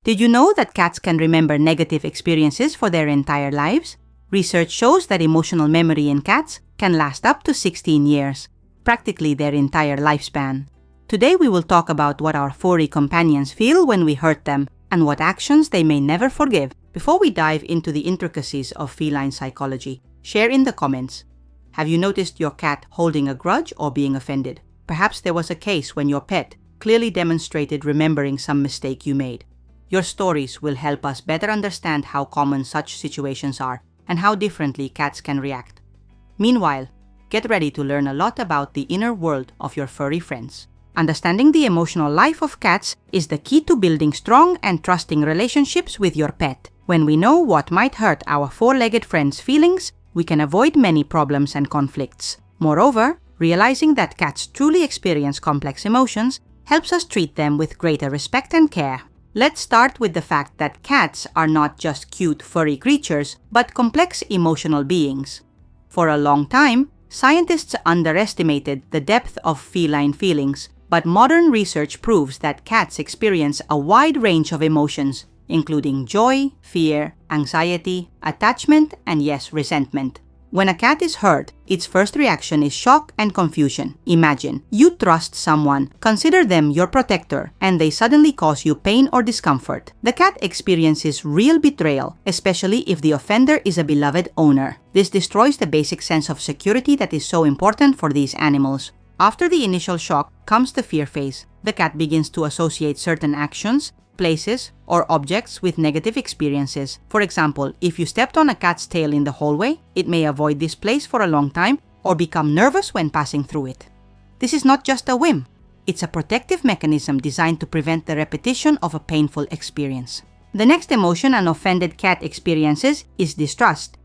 Did you know that cats can remember negative experiences for their entire lives? Research shows that emotional memory in cats can last up to 16 years, practically their entire lifespan. Today we will talk about what our furry companions feel when we hurt them and what actions they may never forgive. Before we dive into the intricacies of feline psychology, share in the comments. Have you noticed your cat holding a grudge or being offended? Perhaps there was a case when your pet clearly demonstrated remembering some mistake you made. Your stories will help us better understand how common such situations are and how differently cats can react. Meanwhile, get ready to learn a lot about the inner world of your furry friends. Understanding the emotional life of cats is the key to building strong and trusting relationships with your pet. When we know what might hurt our four-legged friends' feelings, we can avoid many problems and conflicts. Moreover, realizing that cats truly experience complex emotions helps us treat them with greater respect and care. Let's start with the fact that cats are not just cute furry creatures, but complex emotional beings. For a long time, scientists underestimated the depth of feline feelings, but modern research proves that cats experience a wide range of emotions, including joy, fear, anxiety, attachment, and yes, resentment. When a cat is hurt, its first reaction is shock and confusion. Imagine, you trust someone, consider them your protector, and they suddenly cause you pain or discomfort. The cat experiences real betrayal, especially if the offender is a beloved owner. This destroys the basic sense of security that is so important for these animals. After the initial shock comes the fear phase. The cat begins to associate certain actions, places, or objects with negative experiences. For example, if you stepped on a cat's tail in the hallway, it may avoid this place for a long time or become nervous when passing through it. This is not just a whim. It's a protective mechanism designed to prevent the repetition of a painful experience. The next emotion an offended cat experiences is distrust.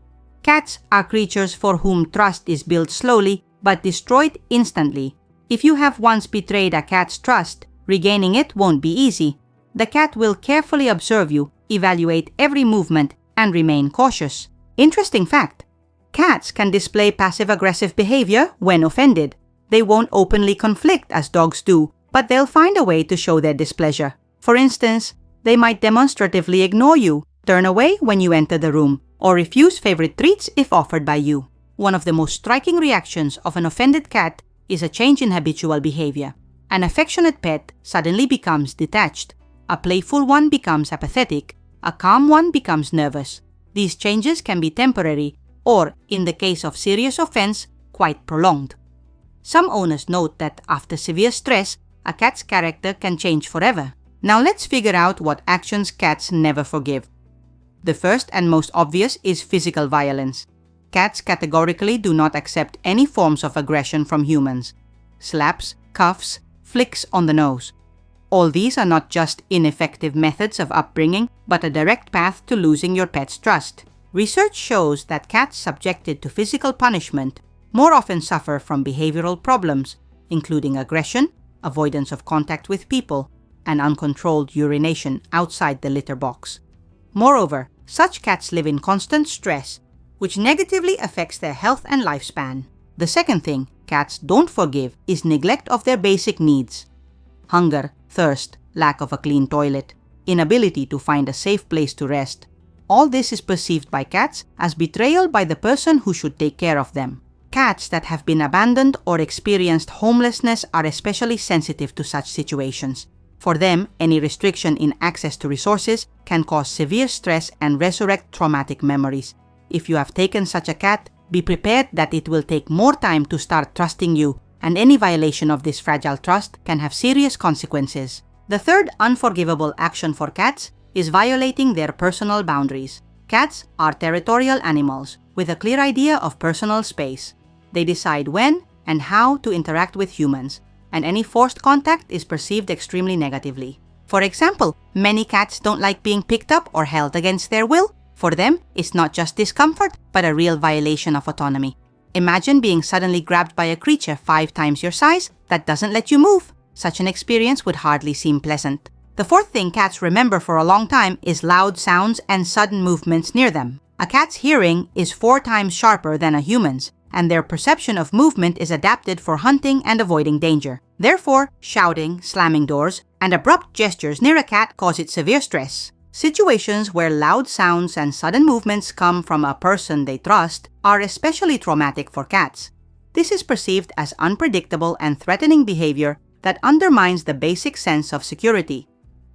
Cats are creatures for whom trust is built slowly but destroyed instantly. If you have once betrayed a cat's trust, regaining it won't be easy. The cat will carefully observe you, evaluate every movement, and remain cautious. Interesting fact: cats can display passive-aggressive behavior when offended. They won't openly conflict as dogs do, but they'll find a way to show their displeasure. For instance, they might demonstratively ignore you, turn away when you enter the room, or refuse favorite treats if offered by you. One of the most striking reactions of an offended cat is a change in habitual behavior. An affectionate pet suddenly becomes detached. A playful one becomes apathetic. A calm one becomes nervous. These changes can be temporary or, in the case of serious offense, quite prolonged. Some owners note that after severe stress, a cat's character can change forever. Now let's figure out what actions cats never forgive. The first and most obvious is physical violence. Cats categorically do not accept any forms of aggression from humans. Slaps, cuffs, flicks on the nose. All these are not just ineffective methods of upbringing, but a direct path to losing your pet's trust. Research shows that cats subjected to physical punishment more often suffer from behavioral problems, including aggression, avoidance of contact with people, and uncontrolled urination outside the litter box. Moreover, such cats live in constant stress, which negatively affects their health and lifespan. The second thing cats don't forgive is neglect of their basic needs. Hunger, thirst, lack of a clean toilet, inability to find a safe place to rest. All this is perceived by cats as betrayal by the person who should take care of them. Cats that have been abandoned or experienced homelessness are especially sensitive to such situations. For them, any restriction in access to resources can cause severe stress and resurrect traumatic memories. If you have taken such a cat, be prepared that it will take more time to start trusting you, and any violation of this fragile trust can have serious consequences. The third unforgivable action for cats is violating their personal boundaries. Cats are territorial animals with a clear idea of personal space. They decide when and how to interact with humans, and any forced contact is perceived extremely negatively. For example, many cats don't like being picked up or held against their will. For them, it's not just discomfort, but a real violation of autonomy. Imagine being suddenly grabbed by a creature 5 times your size that doesn't let you move. Such an experience would hardly seem pleasant. The fourth thing cats remember for a long time is loud sounds and sudden movements near them. A cat's hearing is 4 times sharper than a human's, and their perception of movement is adapted for hunting and avoiding danger. Therefore, shouting, slamming doors, and abrupt gestures near a cat cause it severe stress. Situations where loud sounds and sudden movements come from a person they trust are especially traumatic for cats. This is perceived as unpredictable and threatening behavior that undermines the basic sense of security.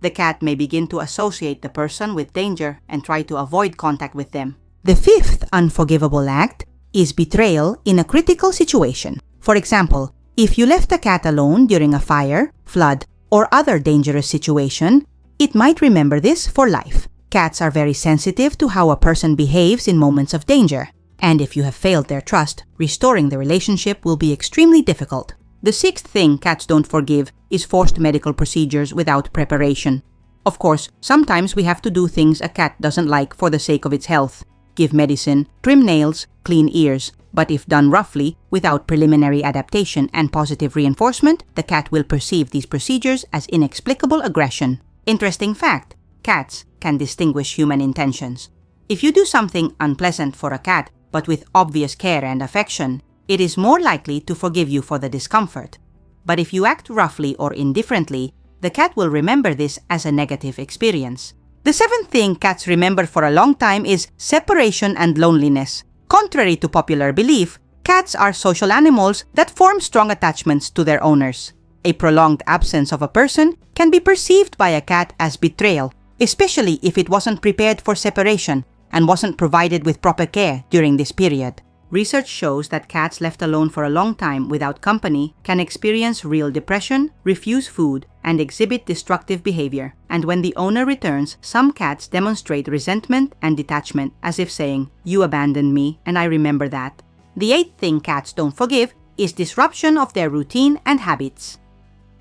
The cat may begin to associate the person with danger and try to avoid contact with them. The fifth unforgivable act is betrayal in a critical situation. For example, if you left a cat alone during a fire, flood, or other dangerous situation, it might remember this for life. Cats are very sensitive to how a person behaves in moments of danger, and if you have failed their trust, restoring the relationship will be extremely difficult. The sixth thing cats don't forgive is forced medical procedures without preparation. Of course, sometimes we have to do things a cat doesn't like for the sake of its health. Give medicine, trim nails, clean ears. But if done roughly, without preliminary adaptation and positive reinforcement, the cat will perceive these procedures as inexplicable aggression. Interesting fact, cats can distinguish human intentions. If you do something unpleasant for a cat, but with obvious care and affection, it is more likely to forgive you for the discomfort. But if you act roughly or indifferently, the cat will remember this as a negative experience. The seventh thing cats remember for a long time is separation and loneliness. Contrary to popular belief, cats are social animals that form strong attachments to their owners. A prolonged absence of a person can be perceived by a cat as betrayal, especially if it wasn't prepared for separation and wasn't provided with proper care during this period. Research shows that cats left alone for a long time without company can experience real depression, refuse food, and exhibit destructive behavior. And when the owner returns, some cats demonstrate resentment and detachment, as if saying, "You abandoned me, and I remember that." The eighth thing cats don't forgive is disruption of their routine and habits.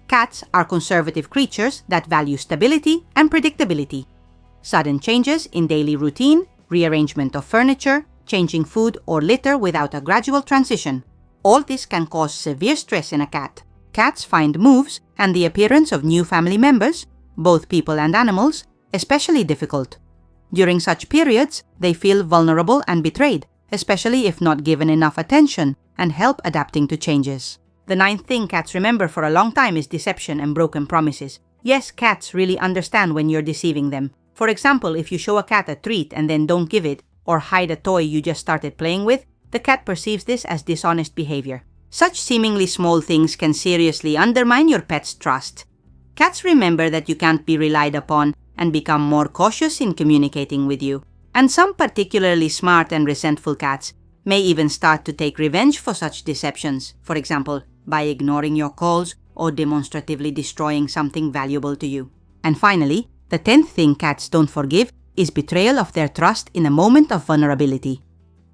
Cats are conservative creatures that value stability and predictability. Sudden changes in daily routine, rearrangement of furniture, changing food or litter without a gradual transition. All this can cause severe stress in a cat. Cats find moves and the appearance of new family members, both people and animals, especially difficult. During such periods, they feel vulnerable and betrayed, especially if not given enough attention and help adapting to changes. The ninth thing cats remember for a long time is deception and broken promises. Yes, cats really understand when you're deceiving them. For example, if you show a cat a treat and then don't give it, or hide a toy you just started playing with, the cat perceives this as dishonest behavior. Such seemingly small things can seriously undermine your pet's trust. Cats remember that you can't be relied upon and become more cautious in communicating with you. And some particularly smart and resentful cats may even start to take revenge for such deceptions, for example, by ignoring your calls or demonstratively destroying something valuable to you. And finally, the 10th thing cats don't forgive is betrayal of their trust in a moment of vulnerability.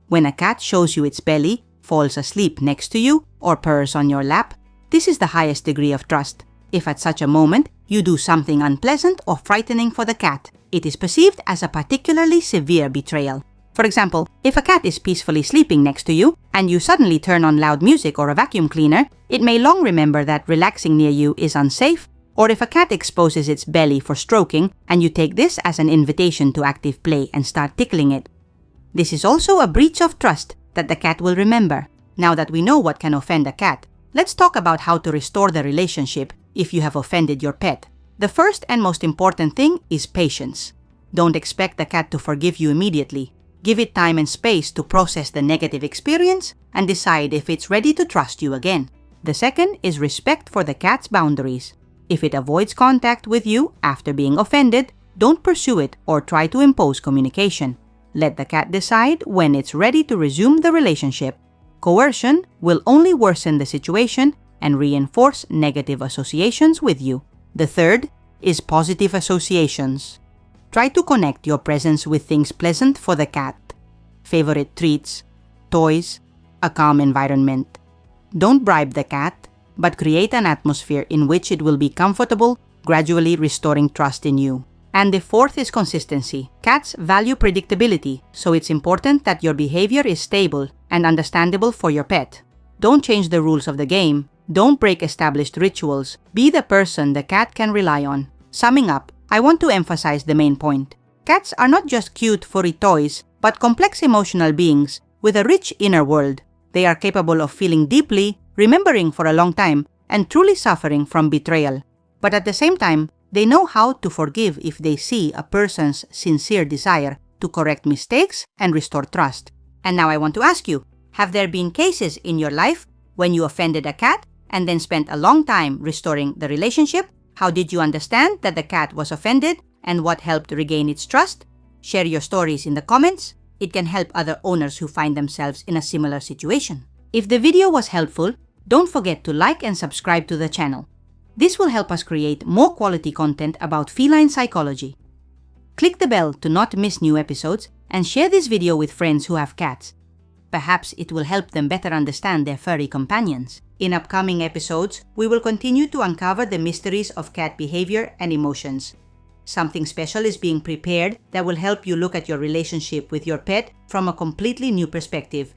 When a cat shows you its belly, falls asleep next to you, or purrs on your lap, this is the highest degree of trust. If at such a moment you do something unpleasant or frightening for the cat, it is perceived as a particularly severe betrayal. For example, if a cat is peacefully sleeping next to you and you suddenly turn on loud music or a vacuum cleaner, it may long remember that relaxing near you is unsafe. Or if a cat exposes its belly for stroking and you take this as an invitation to active play and start tickling it. This is also a breach of trust that the cat will remember. Now that we know what can offend a cat, let's talk about how to restore the relationship if you have offended your pet. The first and most important thing is patience. Don't expect the cat to forgive you immediately. Give it time and space to process the negative experience and decide if it's ready to trust you again. The second is respect for the cat's boundaries. If it avoids contact with you after being offended, don't pursue it or try to impose communication. Let the cat decide when it's ready to resume the relationship. Coercion will only worsen the situation and reinforce negative associations with you. The third is positive associations. Try to connect your presence with things pleasant for the cat. Favorite treats, toys, a calm environment. Don't bribe the cat, but create an atmosphere in which it will be comfortable, gradually restoring trust in you. And the fourth is consistency. Cats value predictability, so it's important that your behavior is stable and understandable for your pet. Don't change the rules of the game. Don't break established rituals. Be the person the cat can rely on. Summing up, I want to emphasize the main point. Cats are not just cute, furry toys, but complex emotional beings with a rich inner world. They are capable of feeling deeply, remembering for a long time, and truly suffering from betrayal. But at the same time, they know how to forgive if they see a person's sincere desire to correct mistakes and restore trust. And now I want to ask you, have there been cases in your life when you offended a cat and then spent a long time restoring the relationship? How did you understand that the cat was offended and what helped regain its trust? Share your stories in the comments. It can help other owners who find themselves in a similar situation. If the video was helpful, don't forget to like and subscribe to the channel. This will help us create more quality content about feline psychology. Click the bell to not miss new episodes and share this video with friends who have cats. Perhaps it will help them better understand their furry companions. In upcoming episodes, we will continue to uncover the mysteries of cat behavior and emotions. Something special is being prepared that will help you look at your relationship with your pet from a completely new perspective.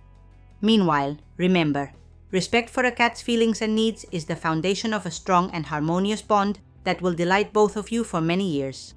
Meanwhile, remember, respect for a cat's feelings and needs is the foundation of a strong and harmonious bond that will delight both of you for many years.